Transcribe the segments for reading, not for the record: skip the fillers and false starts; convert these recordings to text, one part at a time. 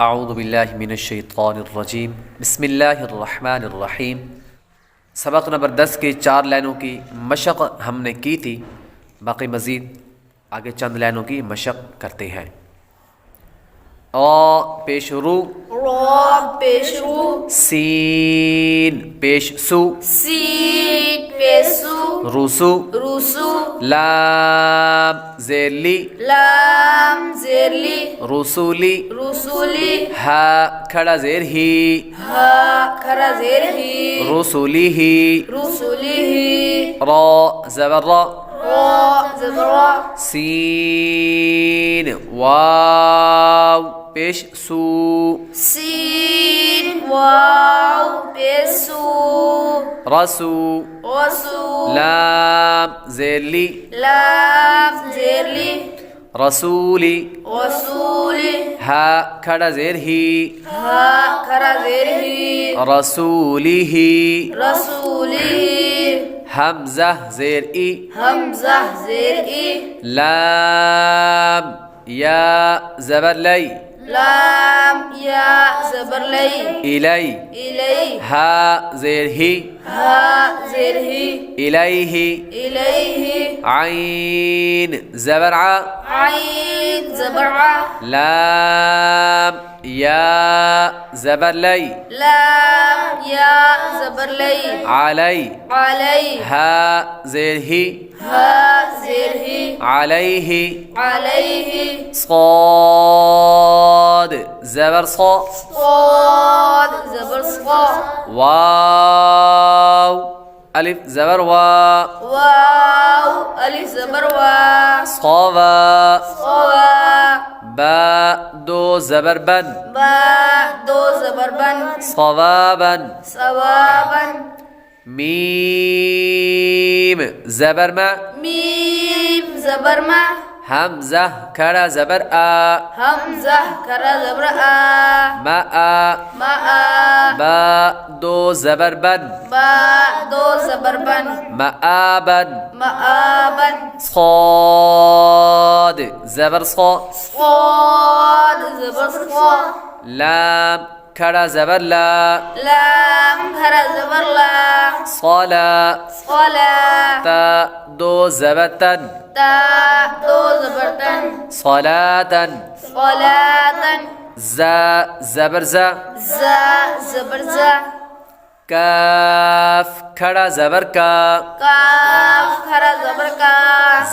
अऊज़ु बिल्लाहि मिनश्शैतानिर्रजीम बिस्मिल्लाहिर्रहमानिर्रहीम। सबक नंबर 10 के 4 लाइनों की मशक़ हमने की थी। बाकी मज़ीद आगे चंद लाइनों की मशक़ करते हैं। पेश रू, पेश रू, सीन पेश सु, सीन पेश सु, रुसु, रुसु, लाम ज़ेली, लाम ज़ेरली, रुसुली, रुसुली, हा खड़ा ज़ेर ही, हा खरा ज़ेर ही, रुसुली ही, रुसुली ही, रा ज़बर रा, रा ज़बर रा, सीन वाव पेश सू, सीन वाव पेश सु, रसू, रसु, लाम ज़ेली, लाम ज़ेरली, रसूली, रसूली, हा खड़ा ज़ेर ही, हा खरा ज़ेर ही, रसूली ही, रसूली, हमज़ा ज़ेर ई, हमज़ा ज़ेर ई, लाम या ज़बर लई, लाम या ज़बर लई, इलई, इलई, हा ज़ेर ही, हा ज़ेर ही, इलैहि, इलैहि, आइन ज़बर आ, आइन ज़बर आ, लाम या ज़बर लई, लाम या ज़बर लई, अलई, अलई, हा ज़ेर ही, हा ज़ेर ही, अलैहि, अलैहि, صاد ज़बर ص, صاد ज़बर صا, वाव अलिफ ज़बर वा, वाव अलिफ ज़बर वा, صवा, صवा, बा दो ज़बर बन, बा दो ज़बर बन, صوابا, सवाबन, मीम ज़बर मा, मीम ज़बर मा, हमज़ा खड़ा ज़बर आ, हमज़ा खरा ज़बर आ, मा आ, मा आ, बा दो ज़बर बन, बा दो ज़बर बन, मआबन, मआबन, صاد ज़बर ص, صاد ज़बर صा, लाम खड़ा ज़बर ला, लाम खरा ज़बर ला, صला, صला, ता दो ज़बर तन, ता दो ज़बर तन, صلاتن, صलातन, ज़ा ज़बर ज़ा, ज़ा ज़बर ज़ा, काफ खड़ा ज़बर का, काफ खरा ज़बर का,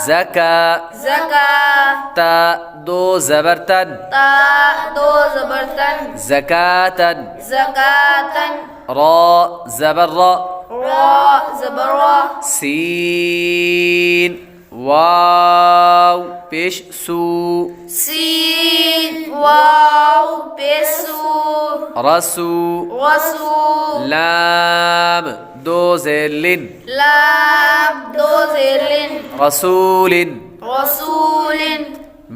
ज़का, ज़का, ता दो ज़बर तन, ता दो ज़बर तन, ज़कातन, ज़कातन, रा ज़बर रा, रा ज़बर रा, सीन वाव पेश सू, सीन वाव पेश सु, रसू, रसू, लाम दो ज़ेलिन, लाम दो ज़ेरलिन, रसूलिन, रसूलिन,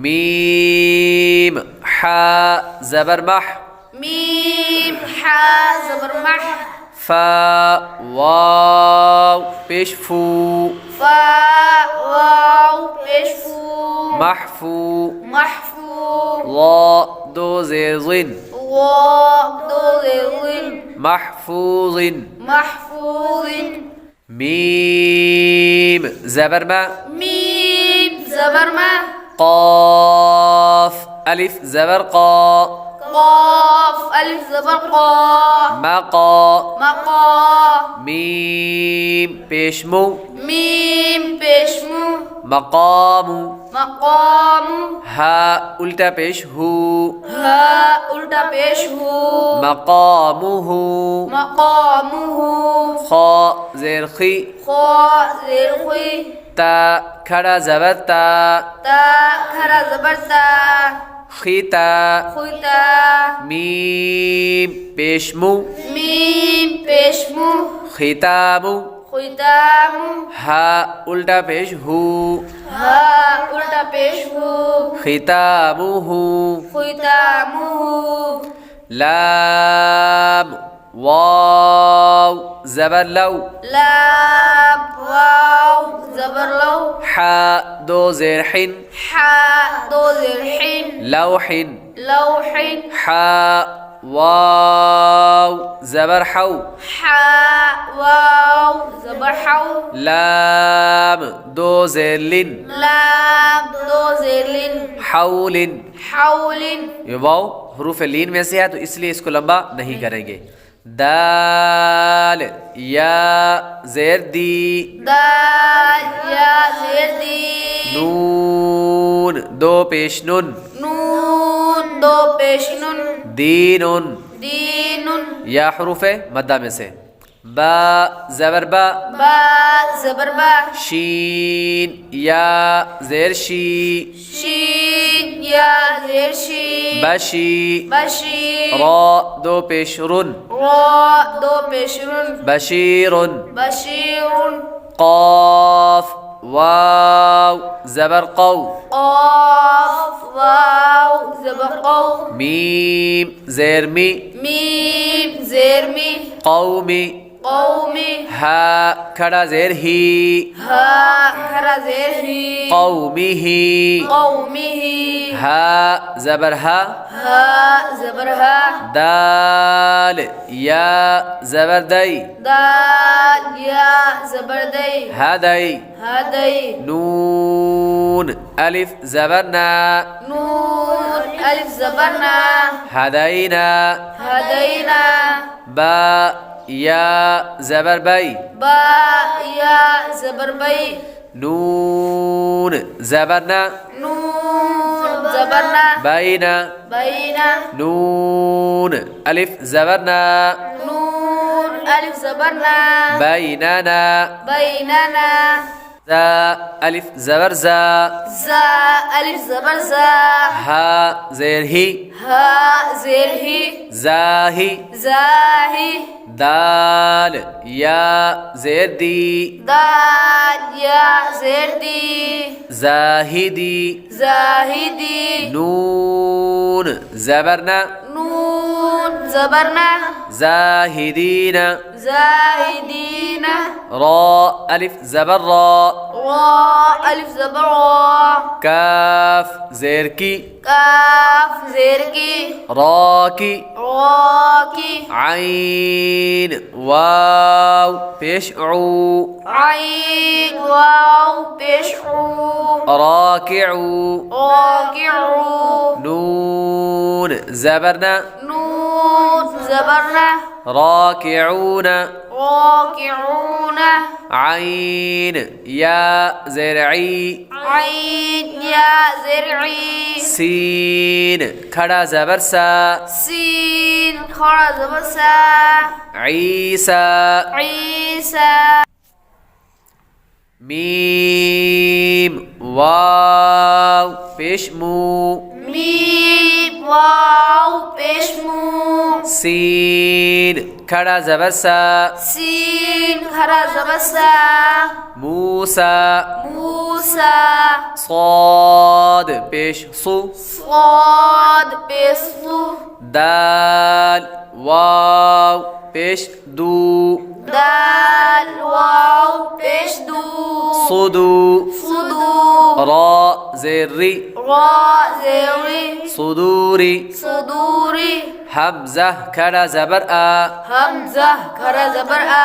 मीम हा ज़बर मह, मीम हा ज़बर मह, फा वाव पेश फू, फा वाव पेश फू, महफू, महफू, ला दो ज़ेज़िन, वा दो ज़ेरलिन, महफूज़िन, महफूज़िन, मीम ज़बर मा, मीम ज़बर मा, क़ाफ अलिफ ज़बर क़ा, क़ाफ अलिफ ज़बर क़ा, मक़ा, मक़ा, मीम पेश मू, मीम पेश मु, मक़ामु, मक़ामु, हा उल्टा पेश हू, हा उल्टा पेश हु, मक़ामुहु, मक़ामुहु, ख़ा ज़ेर खी, ख़ा ज़ेर ख़ी, ता खड़ा ज़बर ता, ता खरा ज़बर ता, खीता, खुता, मीम पेश मू, मीम पेश मु, खितामु, खुतामु, हा उल्टा पेश हू, हा उल्टा पेश हु, खितामुहु, खुतामुहु, लाम वाव ज़बर लौ, लाम वाव ज़बर लौ, हा दो ज़ेर हिन, हा दो ज़ेर हिन, लौहिन, लौहिन हा वाव ज़बर हौ हा वाव ज़बर हौ लाम दो ज़ेर लिन लाम दो ज़ेर लिन हौलिन हौलिन ये वाव हरूफ लीन में से है तो इसलिए इसको लंबा नहीं करेंगे। दाल या ज़ेर दी दाल या ज़ेर दी नून दो पेश नुन नून दो पेश नुन दीनुन दीनुन या हरूफ मद्दा में से बा ज़बर बा बा ज़बर बा शीन या ज़ेर शी शीन या ज़ेर शी बशी बशी रा दो पेश रुन रा दो पेश रुन बशीरुन बशीरुन क़ाफ वाव ज़बर क़ौ क़ाफ वाव ज़बर क़ौ मीम ज़ेर मी मीम ज़ेर मी क़ौमी क़ौमी हा खड़ा ज़ेर ही हा खरा ज़ेर ही क़ौमिही क़ौमिही हा ज़बर हा हा ज़बर हा दाल या ज़बर दै दाल या ज़बर दै हदै हदै नून अलिफ ज़बर ना नून अलिफ ज़बर ना हदैना हदैना बा या ज़बर बै बा या ज़बर बै नून ज़बर ना नून ज़बर ना बैना बैना नून अलिफ ज़बर ना नून अलिफ ज़बर ना बैनना बैनना ज़ा अलिफ ज़बर ज़ा ज़ा अलिफ ज़बर ज़ा हा ज़ेर ही हा ज़ेर ही ज़ाही ज़ाही दाल या ज़ेर दी दाल या ज़ेर दी ज़ाहिदी ज़ाहिदी नून ज़बर ना नून ज़बर ना ज़ाहिदीना ज़ाहिदीना रा अलिफ ज़बर रा रा अलिफ ज़बर रा काफ ज़ेर की काफ ज़ेर की रा की रा की आइन वाव पेश ऊ आइन वाव पेश ऊ राकिऊ राकिऊ नून ज़बरना नून ज़बरना राकिऊन राकिऊन आइन या ज़रई आइन या ज़रई सीन खड़ा ज़बर सा सीन खड़ा ज़बर सा ईसा ईसा मीम वाव पेश मू मीम वाव पेश मू सीन खड़ा ज़बर सा सीन खड़ा ज़बर सा मूसा मूसा صاد पेश सु صاد पेश सु दाल वाव पेश दू दाल वाव पेश दू सुदू सुदू रा ज़ेरी रा ज़ेरी सुदूरी सुदूरी हमज़ा खड़ा ज़बर आ हमज़ा खड़ा ज़बर आ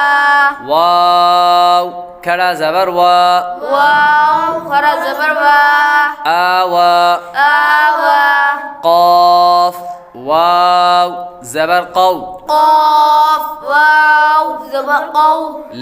वाव खड़ा ज़बर वा वाव खड़ा ज़बर वा आवा आवा क़ाफ वाव ज़बर क़ौ क़ाफ वाव ज़बर क़ौ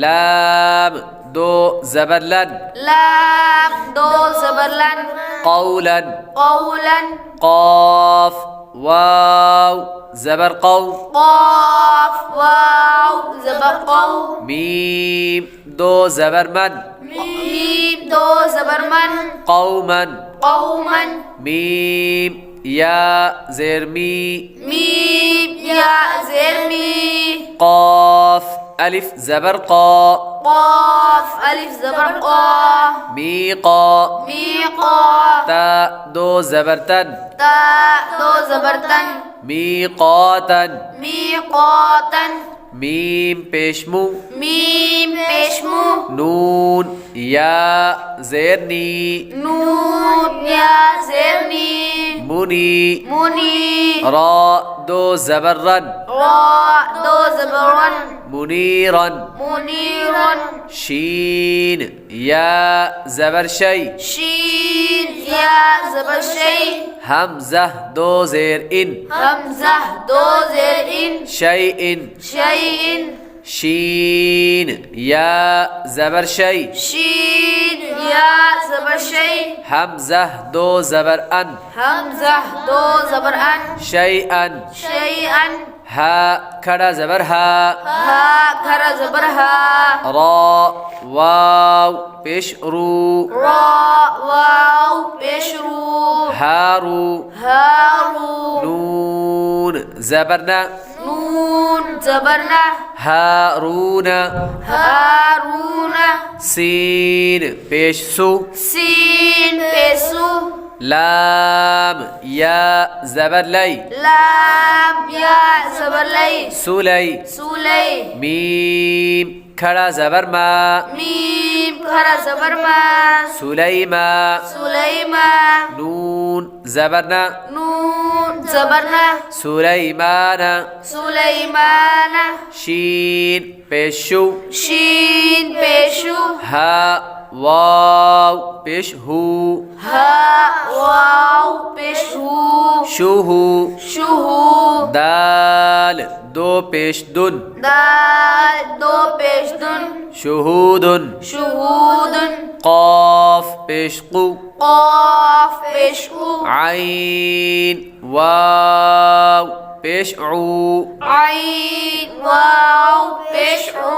लाम दो ज़बर लन लाम दो ज़बर लन क़ौलन क़ौलन क़ाफ वाव ज़बर क़ौ क़ाफ वाव ज़बर क़ौ मीम दो ज़बर मन मीम दो ज़बर मन क़ौमन क़ौमन मीम या ज़ेर मी मीम या ज़ेर मी क़ाफ अलिफ ज़बर क़ा क़ाफ अलिफ ज़बर क़ा मीक़ा मीक़ा ता दो ज़बर तन ता दो ज़बर तन मीक़ातन मीक़ातन मीम पेशमू मीम पेशमू नून या ज़ेरनी नून या ज़ेरनी मुनी मुनी रा दो ज़बरन रा दो ज़बरन मुनीरन मुनीरन शीन या ज़बर शै शीन या ज़बर शै हमज़ा दो ज़ेर इन हमज़ा दो ज़ेर इन शै इन शैइन शीन या ज़बर शै शीन या ज़बर शै हमज़ा दो ज़बर अन हमज़ा दो ज़बर अन शै अन शैअन हा खड़ा ज़बर हा हा खरा ज़बर हा रा वाव पेश रू रा वाव पेश रू हारू हारू नून ज़बरना नून ज़बरना हारून हारून सीन पेश सु सीन पेशु लाम या ज़बर लै लाम या ज़बर लै सुलै सुलै मीम खड़ा ज़बर मा मीम खरा ज़बर मा सुलैमा सुलैमा नून ज़बरना नून ज़बरना सुलैमाना सुलैमाना शीन पेशु शीन पेशु हा वाव पेश हू हा वाव पेशु शुहू शुहु दाल दो पेश दुन दाल दो पेश दुन शुहूदुन शुहूदुन क़ाफ पेश qu क़ाफ पेशु आइन वाव पेश ऊ आइन वाव पेशु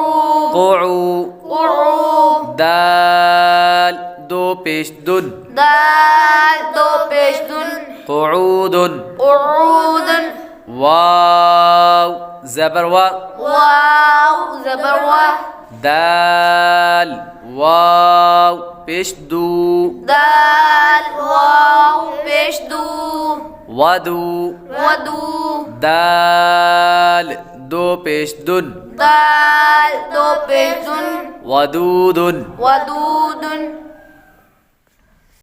क़ुउ क़ुउ दाल दो पेश दुन दाल दो पेश दुन क़ुऊदुन क़ुऊदुन वाव ज़बर वा वाव ज़बर वा दाल वाव पेश दू दाल वाव पेश दू वदू वदू दाल दो पेश दुन दाल दो पेश दुन वदूदुन वदूदुन